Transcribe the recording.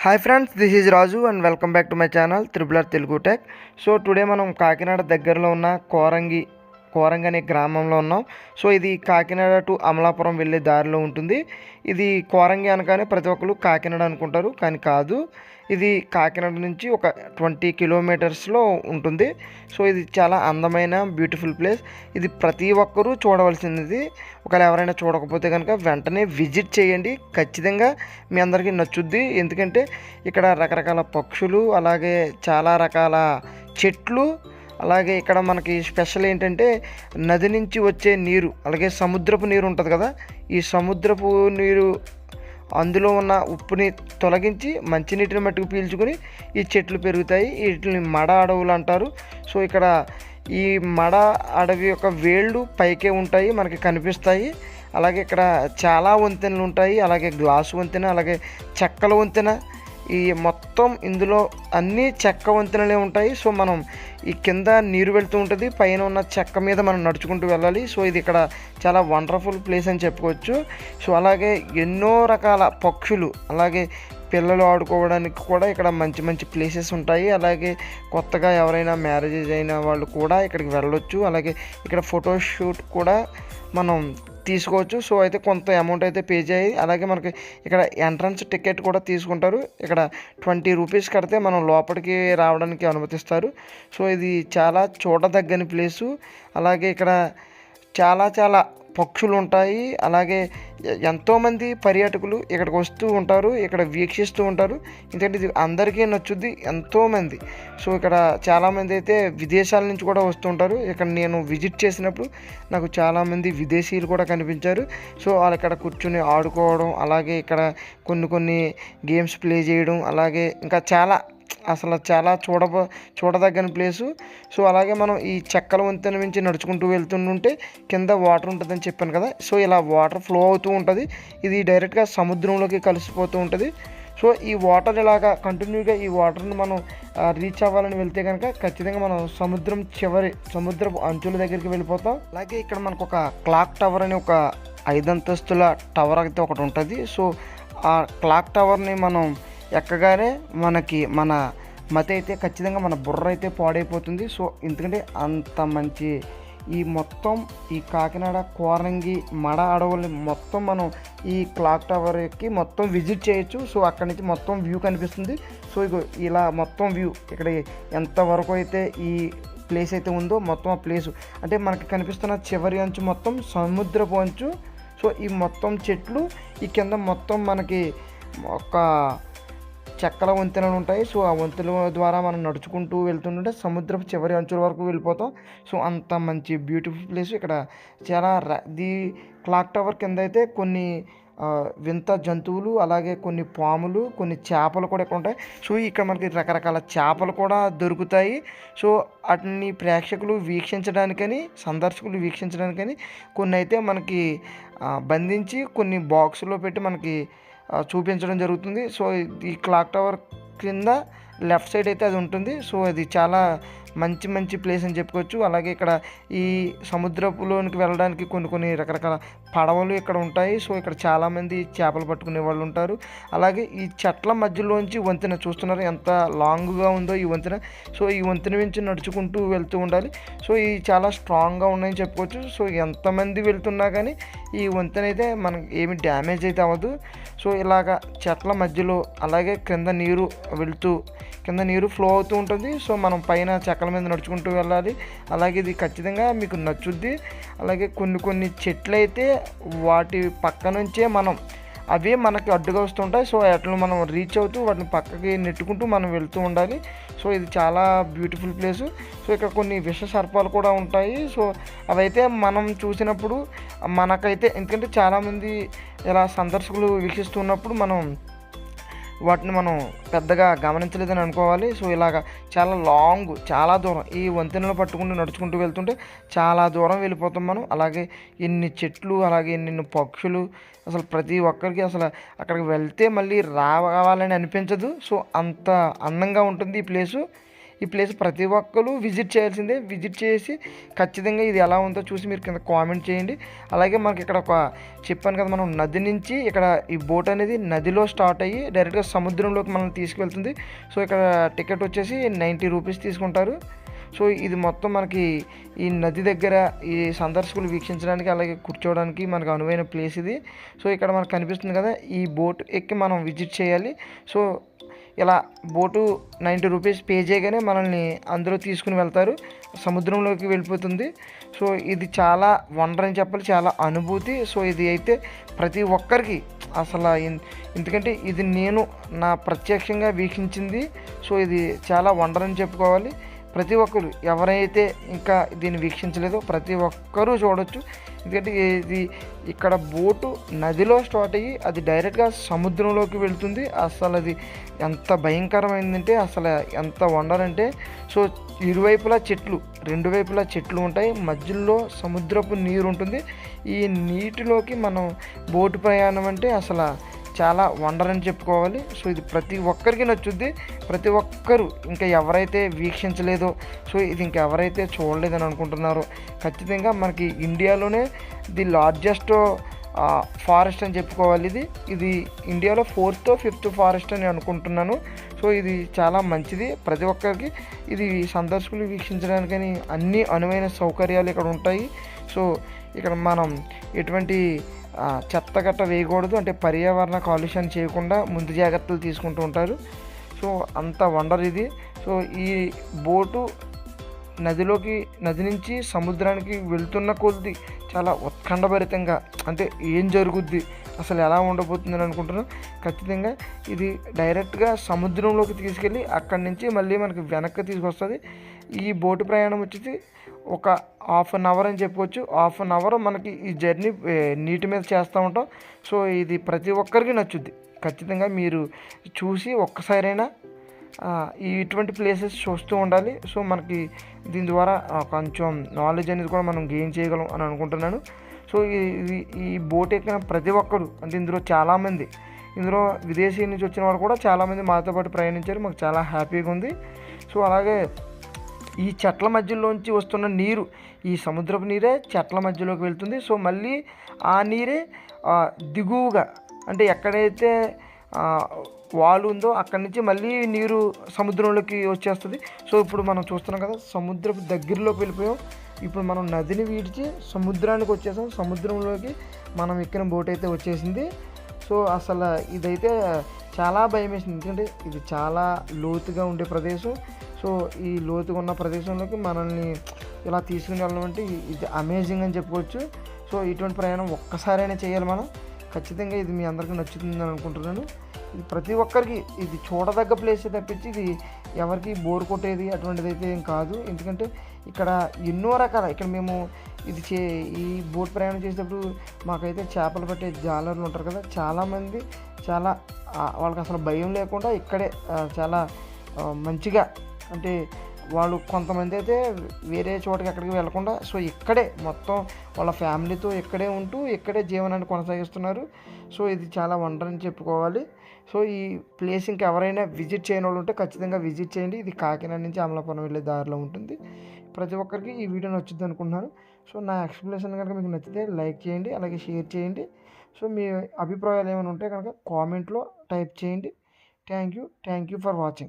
Hi friends, this is Raju and welcome back to my channel triple Telugu tech. So today మనం కాకినాడ దగ్గరలో ఉన్న కోరంగి అనే గ్రామంలో ఉన్నాం. సో ఇది కాకినాడ టు అమలాపురం వెళ్ళే దారిలో ఉంటుంది. ఇది కోరంగి అనగానే ప్రతి ఒక్కరు కాకినాడ అనుకుంటారు, కానీ కాదు. ఇది కాకినాడ నుంచి ఒక 20 కిలోమీటర్స్లో ఉంటుంది. సో ఇది చాలా అందమైన బ్యూటిఫుల్ ప్లేస్. ఇది ప్రతి ఒక్కరూ చూడవలసింది. ఒకవేళ ఎవరైనా చూడకపోతే కనుక వెంటనే విజిట్ చేయండి, ఖచ్చితంగా మీ అందరికీ నచ్చుద్ది. ఎందుకంటే ఇక్కడ రకరకాల పక్షులు, అలాగే చాలా రకాల చెట్లు, అలాగే ఇక్కడ మనకి స్పెషల్ ఏంటంటే నది నుంచి వచ్చే నీరు, అలాగే సముద్రపు నీరు ఉంటుంది కదా, ఈ సముద్రపు నీరు అందులో ఉన్న ఉప్పుని తొలగించి మంచినీటిని మట్టుకు పీల్చుకొని ఈ చెట్లు పెరుగుతాయి. వీటిని మడ అడవులు అంటారు. సో ఇక్కడ ఈ మడ అడవి యొక్క వేళ్ళు పైకే ఉంటాయి, మనకి కనిపిస్తాయి. అలాగే ఇక్కడ చాలా వంతెనలు ఉంటాయి, అలాగే గ్లాసు వంతెన, అలాగే చెక్కల వంతెన, ఈ మొత్తం ఇందులో అన్నీ చెక్క వంతెనలే ఉంటాయి. సో మనం ఈ కింద నీరు వెళ్తూ ఉంటుంది, పైన ఉన్న చెక్క మీద మనం నడుచుకుంటూ వెళ్ళాలి. సో ఇది ఇక్కడ చాలా వండర్ఫుల్ ప్లేస్ అని చెప్పుకోవచ్చు. సో అలాగే ఎన్నో రకాల పక్షులు, అలాగే పిల్లలు ఆడుకోవడానికి కూడా ఇక్కడ మంచి మంచి ప్లేసెస్ ఉంటాయి. అలాగే కొత్తగా ఎవరైనా మ్యారేజెస్ అయిన వాళ్ళు కూడా ఇక్కడికి వెళ్ళొచ్చు. అలాగే ఇక్కడ ఫోటోషూట్ కూడా మనం తీసుకోవచ్చు. సో అయితే కొంత అమౌంట్ అయితే పే చేయాలి. అలాగే మనకి ఇక్కడ ఎంట్రన్స్ టికెట్ కూడా తీసుకుంటారు. ఇక్కడ 20 రూపీస్ కడితే మనం లోపలికి రావడానికి అనుమతిస్తారు. సో ఇది చాలా చూడదగ్గని ప్లేసు. అలాగే ఇక్కడ చాలా చాలా పక్షులు ఉంటాయి. అలాగే ఎంతోమంది పర్యాటకులు ఇక్కడికి వస్తూ ఉంటారు, ఇక్కడ వీక్షిస్తూ ఉంటారు. ఎందుకంటే ఇది అందరికీ నచ్చుద్ది, ఎంతోమంది. సో ఇక్కడ చాలామంది అయితే విదేశాల నుంచి కూడా వస్తూ ఉంటారు. ఇక్కడ నేను విజిట్ చేసినప్పుడు నాకు చాలామంది విదేశీయులు కూడా కనిపించారు. సో వాళ్ళు ఇక్కడ కూర్చుని ఆడుకోవడం, అలాగే ఇక్కడ కొన్ని గేమ్స్ ప్లే చేయడం, అలాగే ఇంకా అసలు చాలా చూడదగ్గని ప్లేసు. సో అలాగే మనం ఈ చెక్కల వంతెన నుంచి నడుచుకుంటూ వెళ్తుంటే కింద వాటర్ ఉంటుందని చెప్పాను కదా. సో ఇలా వాటర్ ఫ్లో అవుతూ ఉంటుంది. ఇది డైరెక్ట్గా సముద్రంలోకి కలిసిపోతూ ఉంటుంది. సో ఈ వాటర్ ఇలాగా కంటిన్యూగా ఈ వాటర్ని మనం రీచ్ అవ్వాలని వెళ్తే కనుక ఖచ్చితంగా మనం సముద్రపు అంచుల దగ్గరికి వెళ్ళిపోతాం. అలాగే ఇక్కడ మనకు ఒక క్లాక్ టవర్ అని ఒక 5 అంతస్తుల టవర్ అయితే ఒకటి ఉంటుంది. సో ఆ క్లాక్ టవర్ని మనం ఎక్కగానే మన మతి అయితే ఖచ్చితంగా మన బుర్ర అయితే పాడైపోతుంది. సో ఎందుకంటే అంత మంచి ఈ కాకినాడ కోరంగి మడ అడవుల్ని మొత్తం మనం ఈ క్లాక్ టవర్కి మొత్తం విజిట్ చేయొచ్చు. సో అక్కడి నుంచి మొత్తం వ్యూ కనిపిస్తుంది. సో ఇలా మొత్తం వ్యూ ఇక్కడ ఎంతవరకు అయితే ఈ ప్లేస్ అయితే ఉందో మొత్తం ఆ ప్లేసు అంటే మనకి కనిపిస్తున్న చివరి అంచు మొత్తం సముద్రపు అంచు. సో ఈ మొత్తం చెట్లు, ఈ కింద మొత్తం మనకి ఒక చెక్కల వంతెనలు ఉంటాయి. సో ఆ వంతెన ద్వారా మనం నడుచుకుంటూ వెళ్తుంటే సముద్రపు చివరి అంచుల వరకు వెళ్ళిపోతాం. సో అంత మంచి బ్యూటిఫుల్ ప్లేస్ ఇక్కడ. ది క్లాక్ టవర్ కింద అయితే కొన్ని వింత జంతువులు, అలాగే కొన్ని పాములు, కొన్ని చేపలు కూడా ఇక్కడ ఉంటాయి. సో ఇక్కడ మనకి రకరకాల చేపలు కూడా దొరుకుతాయి. సో వాటిని ప్రేక్షకులు వీక్షించడానికని, సందర్శకులు వీక్షించడానికని కొన్ని అయితే మనకి బంధించి కొన్ని బాక్సులో పెట్టి మనకి చూపించడం జరుగుతుంది. సో ఈ క్లాక్ టవర్ కింద లెఫ్ట్ సైడ్ అయితే అది ఉంటుంది. సో అది చాలా మంచి ప్లేస్ అని చెప్పుకోవచ్చు. అలాగే ఇక్కడ ఈ సముద్రపులోనికి వెళ్ళడానికి కొన్ని రకరకాల పడవలు ఇక్కడ ఉంటాయి. సో ఇక్కడ చాలామంది చేపలు పట్టుకునే వాళ్ళు ఉంటారు. అలాగే ఈ చెట్ల మధ్యలోంచి వంతెన చూస్తున్నారు, ఎంత లాంగ్గా ఉందో ఈ వంతెన. సో ఈ వంతెన నుంచి నడుచుకుంటూ వెళ్తూ ఉండాలి. సో ఇది చాలా స్ట్రాంగ్గా ఉన్నాయని చెప్పుకోవచ్చు. సో ఎంతమంది వెళ్తున్నా కానీ ఈ వంతెన అయితే మనకి ఏమి డ్యామేజ్ అయితే అవ్వదు. సో ఇలాగ చెట్ల మధ్యలో, అలాగే కింద నీరు ఫ్లో అవుతూ ఉంటుంది. సో మనం పైన చెక్కల మీద నడుచుకుంటూ వెళ్ళాలి. అలాగే ఇది ఖచ్చితంగా మీకు నచ్చుద్ది. అలాగే కొన్ని చెట్లు అయితే వాటి పక్క నుంచే అవే మనకి అడ్డుగా వస్తుంటాయి. సో వాటిని మనం రీచ్ అవుతూ వాటిని పక్కకి నెట్టుకుంటూ మనం వెళ్తూ ఉండాలి. సో ఇది చాలా బ్యూటిఫుల్ ప్లేసు. సో ఇక్కడ కొన్ని విష సర్పాలు కూడా ఉంటాయి. సో అవైతే మనం చూసినప్పుడు మనకైతే, ఎందుకంటే చాలామంది ఇలా సందర్శకులు వీక్షిస్తున్నప్పుడు వాటిని మనం పెద్దగా గమనించలేదని అనుకోవాలి. సో ఇలాగ చాలా దూరం ఈ వంతెనలు పట్టుకుంటూ నడుచుకుంటూ వెళ్తుంటే చాలా దూరం వెళ్ళిపోతాం మనం. అలాగే ఎన్ని చెట్లు, అలాగే ఎన్ని పక్షులు, అసలు ప్రతి ఒక్కరికి అసలు అక్కడికి వెళ్తే మళ్ళీ రావాలని అనిపించదు. సో అంత అందంగా ఉంటుంది ఈ ప్లేసు. ఈ ప్లేస్ ప్రతి ఒక్కరు విజిట్ చేయాల్సిందే. విజిట్ చేసి ఖచ్చితంగా ఇది ఎలా ఉందో చూసి మీరు కింద కామెంట్ చేయండి. అలాగే మనకి ఇక్కడ ఒక చెప్పాను కదా, మనం నది నుంచి ఇక్కడ ఈ బోట్ అనేది నదిలో స్టార్ట్ అయ్యి డైరెక్ట్గా సముద్రంలోకి మనల్ని తీసుకెళ్తుంది. సో ఇక్కడ టికెట్ వచ్చేసి 90 రూపీస్ తీసుకుంటారు. సో ఇది మొత్తం మనకి ఈ నది దగ్గర ఈ సందర్శకులు వీక్షించడానికి అలాగే కూర్చోవడానికి మనకు అనువైన ప్లేస్ ఇది. సో ఇక్కడ మనకు కనిపిస్తుంది కదా, ఈ బోట్ ఎక్కి మనం విజిట్ చేయాలి. సో ఇలా బోటు 90 రూపీస్ పే చేయగానే మనల్ని అందులో తీసుకుని వెళ్తారు, సముద్రంలోకి వెళ్ళిపోతుంది. సో ఇది చాలా వండర్ అని చెప్పాలి, చాలా అనుభూతి. సో ఇది అయితే ప్రతి ఒక్కరికి అసలు ఎందుకంటే ఇది నేను నా ప్రత్యక్షంగా వీక్షించింది. సో ఇది చాలా వండర్ అని చెప్పుకోవాలి. ప్రతి ఒక్కరు ఎవరైతే ఇంకా దీన్ని వీక్షించలేదో ప్రతి ఒక్కరూ చూడవచ్చు. ఎందుకంటే ఇది ఇక్కడ బోటు నదిలో స్టార్ట్ అయ్యి అది డైరెక్ట్గా సముద్రంలోకి వెళ్తుంది. అసలు అది ఎంత భయంకరమైందంటే అసలు ఎంత వండర్ అంటే, సో ఇరువైపులా చెట్లు, రెండు వైపులా చెట్లు ఉంటాయి, మధ్యలో సముద్రపు నీరు ఉంటుంది. ఈ నీటిలోకి మనం బోటు ప్రయాణం అంటే అసలు చాలా వండర్ అని చెప్పుకోవాలి. సో ఇది ప్రతి ఒక్కరికి నచ్చుద్ది. ప్రతి ఒక్కరు ఇంకా ఎవరైతే వీక్షించలేదో, సో ఇది ఇంకెవరైతే చూడలేదని అనుకుంటున్నారో ఖచ్చితంగా మనకి ఇండియాలోనే ది లార్జెస్ట్ ఫారెస్ట్ అని చెప్పుకోవాలి. ఇది ఇండియాలో 4th or 5th ఫారెస్ట్ అని అనుకుంటున్నాను. సో ఇది చాలా మంచిది. ప్రతి ఒక్కరికి ఇది సందర్శకులు వీక్షించడానికని అన్ని అనువైన సౌకర్యాలు ఇక్కడ ఉంటాయి. సో ఇక్కడ మనం ఎటువంటి చెత్త గట్ట వేయకూడదు, అంటే పర్యావరణ కాలుష్యాన్ని చేయకుండా ముందు జాగ్రత్తలు తీసుకుంటూ ఉంటారు. సో అంత వండర్ ఇది. సో ఈ బోటు నది నుంచి సముద్రానికి వెళ్తున్న కొద్ది చాలా ఉత్కంఠభరితంగా, అంటే ఏం జరుగుద్ది అసలు ఎలా ఉండబోతుందని అనుకుంటున్నాం. ఖచ్చితంగా ఇది డైరెక్ట్గా సముద్రంలోకి తీసుకెళ్ళి అక్కడి నుంచి మళ్ళీ మనకి వెనక్కి తీసుకొస్తుంది. ఈ బోటు ప్రయాణం వచ్చేసి ఒక 1/2 అవర్ అని చెప్పవచ్చు. 1/2 అవర్ మనకి ఈ జర్నీ నీటి మీద చేస్తూ ఉంటాం. సో ఇది ప్రతి ఒక్కరికి నచ్చుద్ది. ఖచ్చితంగా మీరు చూసి ఒక్కసారైనా ఇటువంటి ప్లేసెస్ చూస్తూ ఉండాలి. సో మనకి దీని ద్వారా కొంచెం నాలెడ్జ్ అనేది కూడా మనం గెయిన్ చేయగలం అని అనుకుంటున్నాను. సో ఈ బోట్ ఎక్కిన ప్రతి ఒక్కరు, అంటే ఇందులో చాలామంది, ఇందులో విదేశీ నుంచి వచ్చిన వాళ్ళు కూడా చాలామంది మాతో పాటు ప్రయాణించారు. మాకు చాలా హ్యాపీగా ఉంది. సో అలాగే ఈ చెట్ల మధ్యలోంచి వస్తున్న నీరు, ఈ సముద్రపు నీరే చెట్ల మధ్యలోకి వెళ్తుంది. సో మళ్ళీ ఆ నీరే దిగువగా, అంటే ఎక్కడైతే వాలు ఉందో అక్కడి నుంచి మళ్ళీ నీరు సముద్రంలోకి వచ్చేస్తుంది. సో ఇప్పుడు మనం చూస్తున్నాం కదా, సముద్రపు దగ్గరలోకి వెళ్ళిపోయాం. ఇప్పుడు మనం నదిని విడిచి సముద్రానికి వచ్చేసాం. సముద్రంలోకి మనం ఎక్కిన బోట్ అయితే వచ్చేసింది. సో అసలు ఇదైతే చాలా భయం వేసింది, ఎందుకంటే ఇది చాలా లోతుగా ఉండే ప్రదేశం. సో ఈ లోతుగా ఉన్న ప్రదేశంలోకి మనల్ని ఇలా తీసుకుని వెళ్ళడం అంటే ఇది అమేజింగ్ అని చెప్పుకోవచ్చు. సో ఇటువంటి ప్రయాణం ఒక్కసారైనా చేయాలి మనం. ఖచ్చితంగా ఇది మీ అందరికీ నచ్చుతుందని అనుకుంటున్నాను. ఇది ప్రతి ఒక్కరికి ఇది చూడదగ్గ ప్లేస్ తప్పించి ఇది ఎవరికి బోర్ కొట్టేది అటువంటిది అయితే ఏం కాదు. ఎందుకంటే ఇక్కడ ఎన్నో రకాల, ఇక్కడ మేము ఈ బోట్ ప్రయాణం చేసేటప్పుడు మాకైతే చేపలు పట్టే జాలర్లు ఉంటారు కదా, చాలామంది వాళ్ళకి అసలు భయం లేకుండా ఇక్కడే చాలా మంచిగా, అంటే వాళ్ళు కొంతమంది అయితే వేరే చోటకి ఎక్కడికి వెళ్ళకుండా సో ఇక్కడే మొత్తం వాళ్ళ ఫ్యామిలీతో ఇక్కడే ఉంటూ ఇక్కడే జీవనాన్ని కొనసాగిస్తున్నారు. సో ఇది చాలా వండర్ అని చెప్పుకోవాలి. సో ఈ ప్లేస్ ఇంకా ఎవరైనా విజిట్ చేయని వాళ్ళు ఉంటే ఖచ్చితంగా విజిట్ చేయండి. ఇది కాకినాడ నుంచి అమలాపురం వెళ్ళే దారిలో ఉంటుంది. ప్రతి ఒక్కరికి ఈ వీడియో నచ్చుద్ది అనుకుంటున్నాను. సో నా ఎక్స్ప్లెనేషన్ కనుక మీకు నచ్చితే లైక్ చేయండి, అలాగే షేర్ చేయండి. సో మీ అభిప్రాయాలు ఏమైనా ఉంటే కనుక కామెంట్లో టైప్ చేయండి. Thank you for watching.